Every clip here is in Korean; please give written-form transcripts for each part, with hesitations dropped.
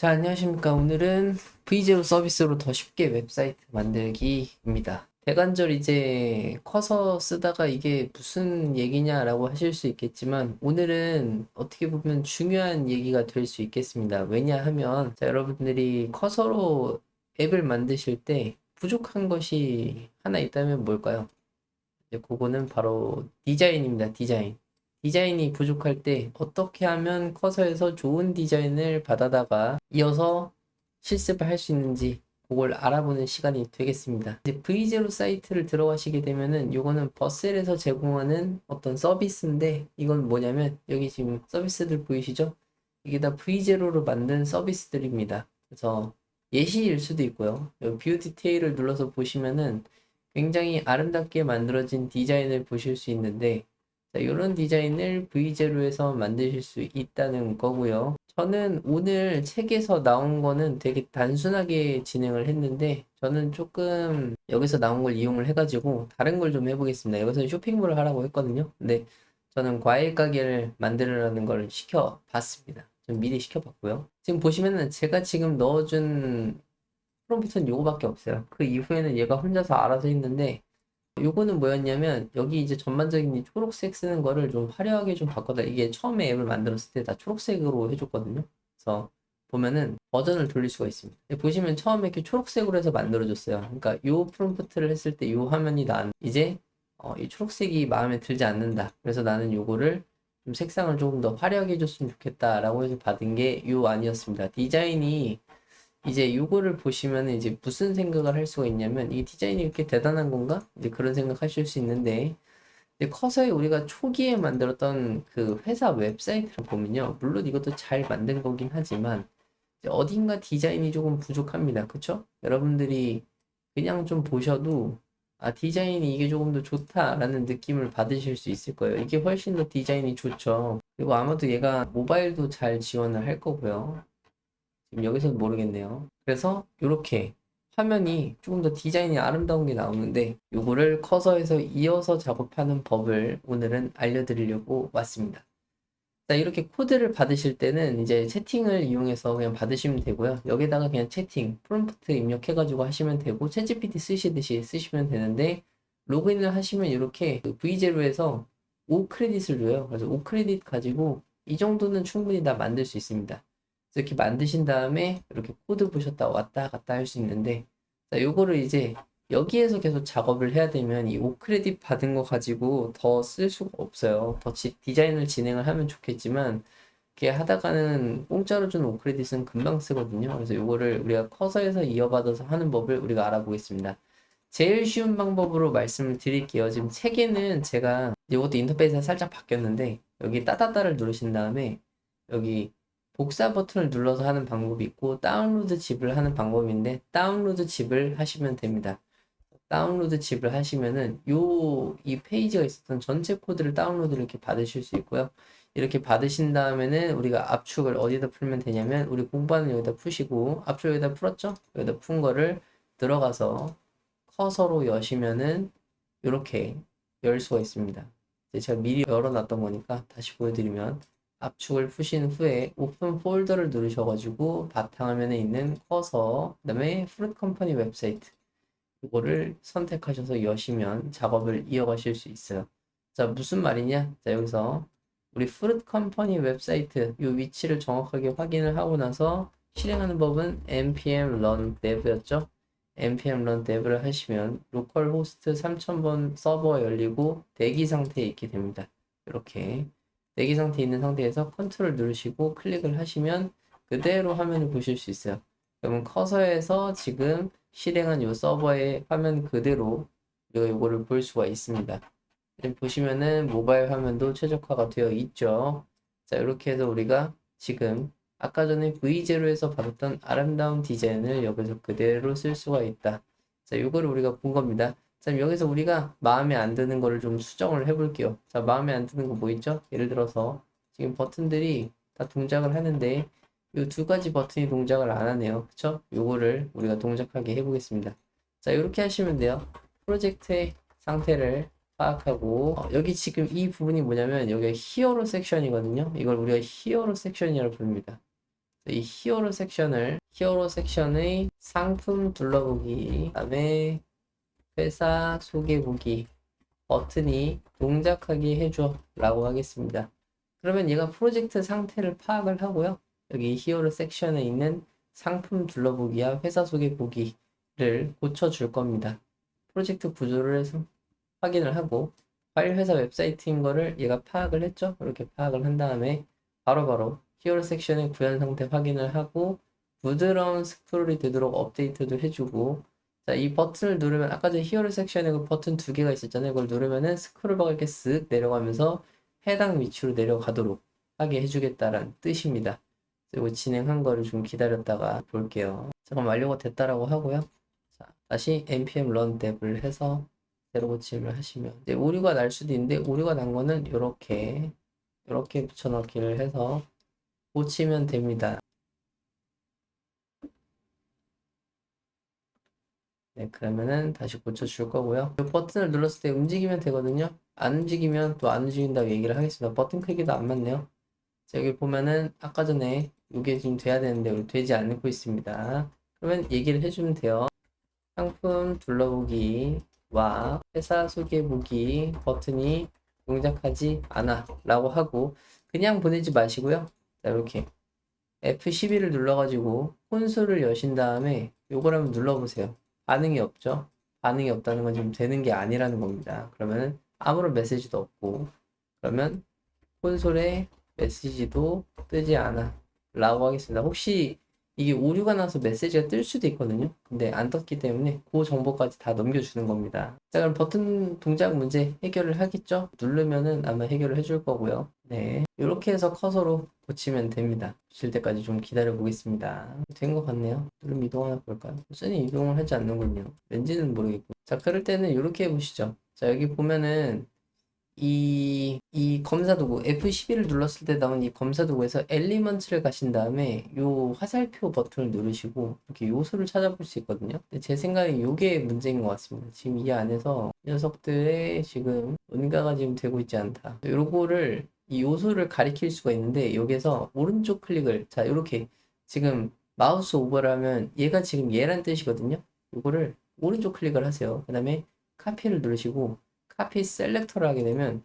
자, 안녕하십니까. 오늘은 V0 서비스로 더 쉽게 웹사이트 만들기입니다. 대관절 이제 커서 쓰다가 이게 무슨 얘기냐라고 하실 수 있겠지만 오늘은 어떻게 보면 중요한 얘기가 될 수 있겠습니다. 왜냐하면 자, 여러분들이 커서로 앱을 만드실 때 부족한 것이 하나 있다면 뭘까요? 이제 그거는 바로 디자인입니다. 디자인. 디자인이 부족할 때 어떻게 하면 커서에서 좋은 디자인을 받아다가 이어서 실습을 할 수 있는지 그걸 알아보는 시간이 되겠습니다. 이제 V0 사이트를 들어가시게 되면은 요거는 버셀에서 제공하는 어떤 서비스인데 이건 뭐냐면 여기 지금 서비스들 보이시죠? 이게 다 V0로 만든 서비스들입니다. 그래서 예시일 수도 있고요. 여기 뷰 디테일을 눌러서 보시면은 굉장히 아름답게 만들어진 디자인을 보실 수 있는데 자, 이런 디자인을 V0에서 만드실 수 있다는 거고요. 저는 오늘 책에서 나온 거는 되게 단순하게 진행을 했는데 저는 조금 여기서 나온 걸 이용을 해가지고 다른 걸 좀 해보겠습니다. 여기서 쇼핑몰을 하라고 했거든요. 근데 저는 과일 가게를 만들으라는 걸 시켜봤습니다. 좀 미리 시켜봤고요. 지금 보시면은 제가 지금 넣어준 프롬프트는 요거밖에 없어요. 그 이후에는 얘가 혼자서 알아서 했는데 요거는 뭐였냐면 여기 이제 전반적인 이 초록색 쓰는 거를 좀 화려하게 좀 바꿔다 이게 처음에 앱을 만들었을 때 다 초록색으로 해줬거든요. 그래서 보면은 버전을 돌릴 수가 있습니다. 보시면 처음에 이렇게 초록색으로 해서 만들어줬어요. 그러니까 요 프롬프트를 했을 때 요 화면이 난 이제 이 초록색이 마음에 들지 않는다. 그래서 나는 요거를 좀 색상을 조금 더 화려하게 해줬으면 좋겠다라고 해서 받은 게 요 안이었습니다. 디자인이 이제 요거를 보시면 이제 무슨 생각을 할 수가 있냐면 이 디자인이 이렇게 대단한 건가? 이제 그런 생각하실 수 있는데 이제 커서에 우리가 초기에 만들었던 그 회사 웹사이트를 보면요. 물론 이것도 잘 만든 거긴 하지만 이제 어딘가 디자인이 조금 부족합니다. 그쵸? 여러분들이 그냥 좀 보셔도 아 디자인이 이게 조금 더 좋다라는 느낌을 받으실 수 있을 거예요. 이게 훨씬 더 디자인이 좋죠. 그리고 아마도 얘가 모바일도 잘 지원을 할 거고요. 지금 여기서는 모르겠네요. 그래서 이렇게 화면이 조금 더 디자인이 아름다운 게 나오는데 요거를 커서에서 이어서 작업하는 법을 오늘은 알려드리려고 왔습니다. 자, 이렇게 코드를 받으실 때는 이제 채팅을 이용해서 그냥 받으시면 되고요. 여기다가 그냥 채팅, 프롬프트 입력해가지고 하시면 되고, 챗GPT 쓰시듯이 쓰시면 되는데, 로그인을 하시면 이렇게 그 V0에서 5 크레딧을 줘요. 그래서 5 크레딧 가지고 이 정도는 충분히 다 만들 수 있습니다. 그래서 이렇게 만드신 다음에 이렇게 코드 보셨다 왔다 갔다 할 수 있는데, 자, 요거를 이제 여기에서 계속 작업을 해야 되면 이 5 크레딧 받은 거 가지고 더 쓸 수가 없어요. 더 디자인을 진행을 하면 좋겠지만 이렇게 하다가는 공짜로 준 5 크레딧은 금방 쓰거든요. 그래서 요거를 우리가 커서에서 이어받아서 하는 법을 우리가 알아보겠습니다. 제일 쉬운 방법으로 말씀을 드릴게요. 지금 책에는 제가 이것도 인터페이스가 살짝 바뀌었는데 여기 따다다를 누르신 다음에 여기 복사 버튼을 눌러서 하는 방법이 있고 다운로드 칩을 하는 방법인데 다운로드 칩을 하시면 됩니다. 다운로드 칩을 하시면은 이 페이지가 있었던 전체 코드를 다운로드를 이렇게 받으실 수 있고요. 이렇게 받으신 다음에는 우리가 압축을 어디다 풀면 되냐면 우리 공부하는 여기다 푸시고 압축 여기다 풀었죠? 여기다 푼 거를 들어가서 커서로 여시면은 이렇게 열 수가 있습니다. 이제 제가 미리 열어놨던 거니까 다시 보여드리면 압축을 푸신 후에 오픈 폴더를 누르셔가지고 바탕화면에 있는 커서 그다음에 프루트 컴퍼니 웹사이트 이거를 선택하셔서 여시면 작업을 이어가실 수 있어요. 자, 무슨 말이냐? 자, 여기서 우리 프루트 컴퍼니 웹사이트 이 위치를 정확하게 확인을 하고 나서 실행하는 법은 npm run dev였죠? npm run dev를 하시면 로컬 호스트 3000번 서버가 열리고 대기 상태에 있게 됩니다. 이렇게 대기 상태에 있는 상태에서 컨트롤 누르시고 클릭을 하시면 그대로 화면을 보실 수 있어요. 그러면 커서에서 지금 실행한 이 서버의 화면 그대로 우리가 이거를 볼 수가 있습니다. 지금 보시면은 모바일 화면도 최적화가 되어 있죠. 자, 이렇게 해서 우리가 지금 아까 전에 V0에서 받았던 아름다운 디자인을 여기서 그대로 쓸 수가 있다. 자, 이거를 우리가 본 겁니다. 자, 여기서 우리가 마음에 안 드는 거를 좀 수정을 해볼게요. 자, 마음에 안 드는 거 뭐 있죠? 예를 들어서 지금 버튼들이 다 동작을 하는데 이 두 가지 버튼이 동작을 안 하네요. 그쵸? 요거를 우리가 동작하게 해보겠습니다. 자, 이렇게 하시면 돼요. 프로젝트의 상태를 파악하고 여기 지금 이 부분이 뭐냐면 여기가 히어로 섹션이거든요. 이걸 우리가 히어로 섹션이라고 부릅니다. 이 히어로 섹션의 상품 둘러보기, 그다음에 회사 소개 보기 버튼이 동작하게 해줘 라고 하겠습니다. 그러면 얘가 프로젝트 상태를 파악을 하고요. 여기 히어로 섹션에 있는 상품 둘러보기와 회사 소개 보기를 고쳐줄 겁니다. 프로젝트 구조를 해서 확인을 하고 파일 회사 웹사이트인 거를 얘가 파악을 했죠. 이렇게 파악을 한 다음에 바로바로 히어로 섹션의 구현 상태 확인을 하고 부드러운 스크롤이 되도록 업데이트도 해주고, 자, 이 버튼을 누르면 아까 전에 히어로 섹션에 그 버튼 두 개가 있었잖아요. 그걸 누르면은 스크롤바가 이렇게 쓱 내려가면서 해당 위치로 내려가도록 하게 해주겠다라는 뜻입니다. 그리고 진행한 거를 좀 기다렸다가 볼게요. 잠깐 완료가 됐다라고 하고요. 자, 다시 npm run dev을 해서 새로 고침을 하시면 이제 오류가 날 수도 있는데, 오류가 난 거는 이렇게 붙여넣기를 해서 고치면 됩니다. 네, 그러면은 다시 고쳐줄 거고요. 이 버튼을 눌렀을 때 움직이면 되거든요. 안 움직이면 또 안 움직인다고 얘기를 하겠습니다. 버튼 크기도 안 맞네요. 자, 여기 보면은 아까 전에 이게 지금 돼야 되는데 우리 되지 않고 있습니다. 그러면 얘기를 해주면 돼요. 상품 둘러보기와 회사 소개 보기 버튼이 동작하지 않아 라고 하고 그냥 보내지 마시고요. 자, 이렇게 F12를 눌러가지고 콘솔을 여신 다음에 요걸 한번 눌러보세요. 반응이 없죠? 반응이 없다는 건 지금 되는 게 아니라는 겁니다. 그러면 아무런 메시지도 없고, 그러면 콘솔에 메시지도 뜨지 않아 라고 하겠습니다. 혹시 이게 오류가 나서 메시지가 뜰 수도 있거든요. 근데 안 떴기 때문에 그 정보까지 다 넘겨주는 겁니다. 자, 그럼 버튼 동작 문제 해결을 하겠죠? 누르면은 아마 해결을 해줄 거고요. 네, 이렇게 해서 커서로 고치면 됩니다. 고칠 때까지 좀 기다려 보겠습니다. 된 것 같네요. 누르면 이동하나 볼까요? 순위 이동을 하지 않는군요. 왠지는 모르겠고. 자, 그럴 때는 이렇게 해보시죠. 자, 여기 보면은 이 검사 도구 F11을 눌렀을 때 나온 이 검사 도구에서 엘리먼트를 가신 다음에 요 화살표 버튼을 누르시고 이렇게 요소를 찾아볼 수 있거든요. 근데 제 생각에 요게 문제인 것 같습니다. 지금 이 안에서 녀석들의 지금 뭔가가 지금 되고 있지 않다. 요거를 이 요소를 가리킬 수가 있는데 여기서 오른쪽 클릭을, 자, 이렇게 지금 마우스 오버를 하면 얘가 지금 얘란 뜻이거든요. 요거를 오른쪽 클릭을 하세요. 그 다음에 카피를 누르시고 카피 셀렉터를 하게 되면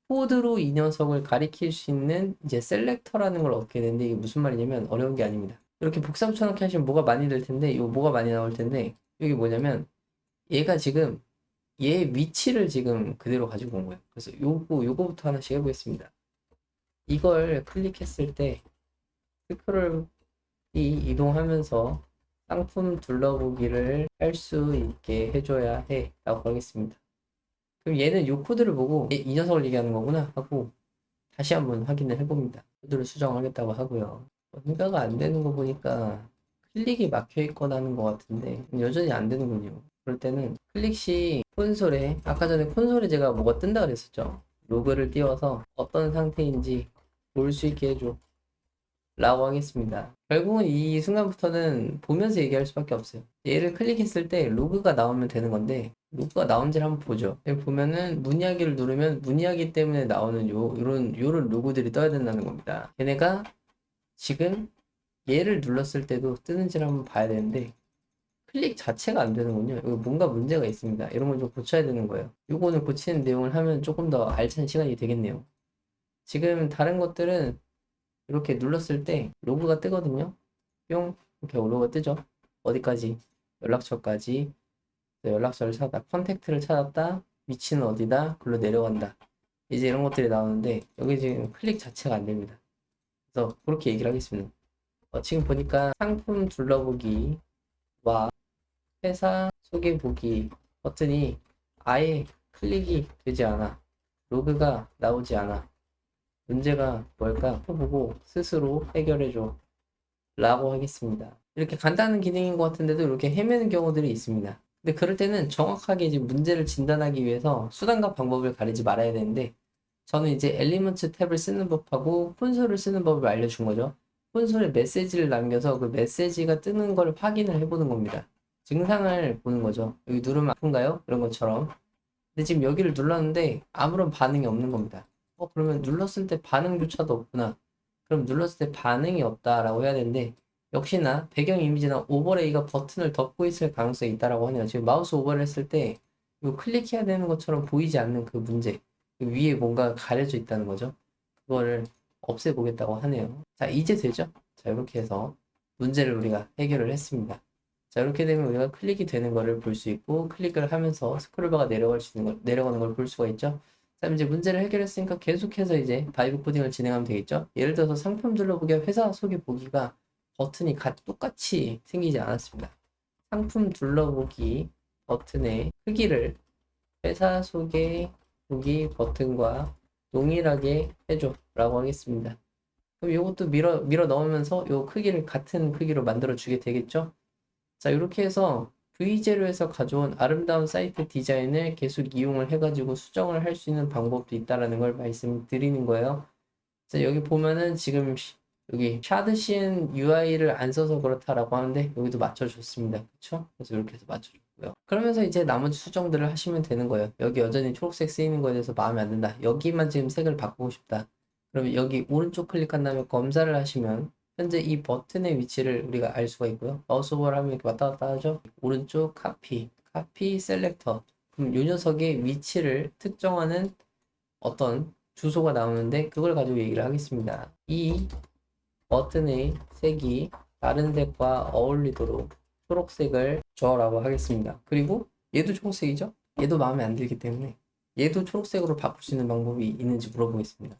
코드로 이 녀석을 가리킬 수 있는 이제 셀렉터라는 걸 얻게 되는데, 이게 무슨 말이냐면 어려운 게 아닙니다. 이렇게 복사 붙여넣기 하시면 뭐가 많이 될 텐데, 이거 뭐가 많이 나올 텐데, 여기 뭐냐면 얘가 지금 얘 위치를 지금 그대로 가지고 온 거예요. 그래서 요거부터 하나씩 해보겠습니다. 이걸 클릭했을 때 스크롤이 이동하면서 상품 둘러보기를 할 수 있게 해줘야 해 라고 하겠습니다. 그럼 얘는 요 코드를 보고 이 녀석을 얘기하는 거구나 하고 다시 한번 확인을 해봅니다. 코드를 수정하겠다고 하고요. 뭔가가 안 되는 거 보니까 클릭이 막혀 있거나 하는 것 같은데 여전히 안 되는군요. 그럴 때는 클릭 시 콘솔에, 아까 전에 콘솔에 제가 뭐가 뜬다 그랬었죠. 로그를 띄워서 어떤 상태인지 볼 수 있게 해줘 라고 하겠습니다. 결국은 이 순간부터는 보면서 얘기할 수밖에 없어요. 얘를 클릭했을 때 로그가 나오면 되는 건데, 로그가 나온지를 한번 보죠. 여기 보면은 문의하기를 누르면 문의하기 때문에 나오는 요런 로고들이 떠야 된다는 겁니다. 얘네가 지금 얘를 눌렀을 때도 뜨는지를 한번 봐야 되는데 클릭 자체가 안 되는군요. 이거 뭔가 문제가 있습니다. 이런 걸 좀 고쳐야 되는 거예요. 요거는 고치는 내용을 하면 조금 더 알찬 시간이 되겠네요. 지금 다른 것들은 이렇게 눌렀을 때 로그가 뜨거든요. 뿅, 이렇게 로그가 뜨죠. 어디까지? 연락처까지. 연락처를 찾았다, 컨택트를 찾았다, 위치는 어디다, 글로 내려간다. 이제 이런 것들이 나오는데 여기 지금 클릭 자체가 안 됩니다. 그래서 그렇게 얘기를 하겠습니다. 지금 보니까 상품 둘러보기와 회사 소개 보기 버튼이 아예 클릭이 되지 않아. 로그가 나오지 않아. 문제가 뭘까? 보고 스스로 해결해줘 라고 하겠습니다. 이렇게 간단한 기능인 것 같은데도 이렇게 헤매는 경우들이 있습니다. 근데 그럴 때는 정확하게 이제 문제를 진단하기 위해서 수단과 방법을 가리지 말아야 되는데, 저는 이제 엘리먼트 탭을 쓰는 법하고 콘솔을 쓰는 법을 알려준 거죠. 콘솔에 메시지를 남겨서 그 메시지가 뜨는 걸 확인을 해보는 겁니다. 증상을 보는 거죠. 여기 누르면 아픈가요? 이런 것처럼. 근데 지금 여기를 눌렀는데 아무런 반응이 없는 겁니다. 그러면 눌렀을 때 반응조차도 없구나. 그럼 눌렀을 때 반응이 없다라고 해야 되는데 역시나 배경 이미지나 오버레이가 버튼을 덮고 있을 가능성이 있다라고 하네요. 지금 마우스 오버를 했을 때 이 클릭해야 되는 것처럼 보이지 않는 그 문제, 그 위에 뭔가 가려져 있다는 거죠. 그거를 없애보겠다고 하네요. 자, 이제 되죠? 자, 이렇게 해서 문제를 우리가 해결을 했습니다. 자, 이렇게 되면 우리가 클릭이 되는 거를 볼 수 있고 클릭을 하면서 스크롤바가 내려갈 수 있는 걸, 내려가는 걸 볼 수가 있죠. 자, 이제 문제를 해결했으니까 계속해서 이제 바이브 코딩을 진행하면 되겠죠. 예를 들어서 상품 둘러보기와 회사 소개 보기가 버튼이 똑같이 생기지 않았습니다. 상품 둘러보기 버튼의 크기를 회사 소개 보기 버튼과 동일하게 해줘 라고 하겠습니다. 그럼 이것도 밀어 넣으면서 이 크기를 같은 크기로 만들어 주게 되겠죠. 자, 이렇게 해서 V0에서 가져온 아름다운 사이트 디자인을 계속 이용을 해가지고 수정을 할 수 있는 방법도 있다라는 걸 말씀드리는 거예요. 자, 여기 보면은 지금 여기 샤드시엔 UI를 안 써서 그렇다라고 하는데 여기도 맞춰줬습니다. 그쵸? 그래서 이렇게 해서 맞춰줬고요. 그러면서 이제 나머지 수정들을 하시면 되는 거예요. 여기 여전히 초록색 쓰이는 거에 대해서 마음에 안 든다. 여기만 지금 색을 바꾸고 싶다. 그러면 여기 오른쪽 클릭한 다음에 검사를 하시면 현재 이 버튼의 위치를 우리가 알 수가 있고요. 마우스 오버를 하면 이렇게 왔다 갔다 하죠. 오른쪽 카피 셀렉터. 그럼 이 녀석의 위치를 특정하는 어떤 주소가 나오는데 그걸 가지고 얘기를 하겠습니다. 이 버튼의 색이 다른 색과 어울리도록 초록색을 줘라고 하겠습니다. 그리고 얘도 초록색이죠? 얘도 마음에 안 들기 때문에 얘도 초록색으로 바꿀 수 있는 방법이 있는지 물어보겠습니다.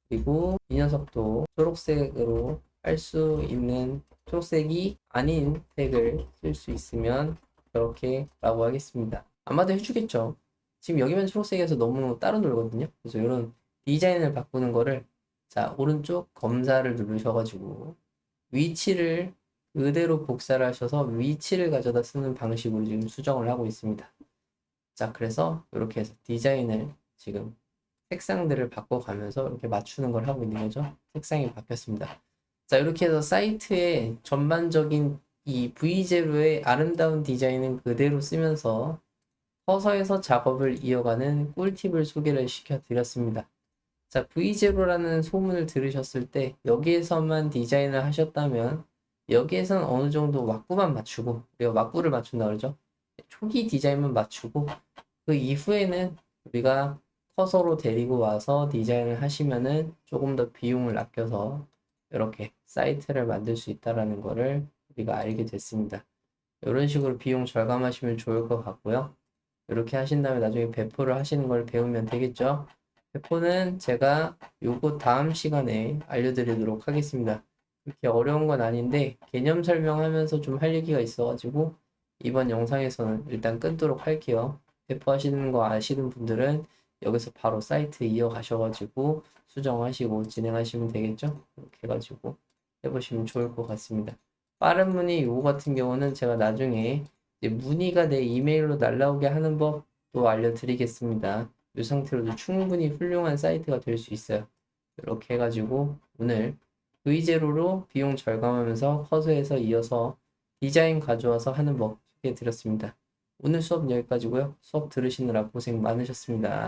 그리고 이 녀석도 초록색으로 할 수 있는 초록색이 아닌 색을 쓸 수 있으면 그렇게 라고 하겠습니다. 아마도 해주겠죠. 지금 여기만 초록색이어서 너무 따로 놀거든요. 그래서 이런 디자인을 바꾸는 거를 자, 오른쪽 검사를 누르셔가지고 위치를 그대로 복사를 하셔서 위치를 가져다 쓰는 방식으로 지금 수정을 하고 있습니다. 자, 그래서 이렇게 해서 디자인을 지금 색상들을 바꿔가면서 이렇게 맞추는 걸 하고 있는 거죠. 색상이 바뀌었습니다. 자, 이렇게 해서 사이트의 전반적인 이 V0의 아름다운 디자인은 그대로 쓰면서 커서에서 작업을 이어가는 꿀팁을 소개를 시켜드렸습니다. 자, V0라는 소문을 들으셨을 때 여기에서만 디자인을 하셨다면 여기에선 어느 정도 왁구만 맞추고 우리가 왁구를 맞춘다 그러죠. 초기 디자인만 맞추고 그 이후에는 우리가 커서로 데리고 와서 디자인을 하시면은 조금 더 비용을 아껴서 이렇게 사이트를 만들 수 있다라는 거를 우리가 알게 됐습니다. 이런 식으로 비용 절감하시면 좋을 것 같고요. 이렇게 하신 다음에 나중에 배포를 하시는 걸 배우면 되겠죠. 배포는 제가 요거 다음 시간에 알려드리도록 하겠습니다. 그렇게 어려운 건 아닌데 개념 설명하면서 좀 할 얘기가 있어가지고 이번 영상에서는 일단 끊도록 할게요. 배포하시는 거 아시는 분들은 여기서 바로 사이트 이어가셔가지고 수정하시고 진행하시면 되겠죠. 이렇게 해가지고 해보시면 좋을 것 같습니다. 빠른 문의 요거 같은 경우는 제가 나중에 이제 문의가 내 이메일로 날라오게 하는 법도 알려드리겠습니다. 이 상태로도 충분히 훌륭한 사이트가 될 수 있어요. 이렇게 해가지고 오늘 V0로 비용 절감하면서 커서에서 이어서 디자인 가져와서 하는 법 소개해 드렸습니다. 오늘 수업 여기까지고요. 수업 들으시느라 고생 많으셨습니다.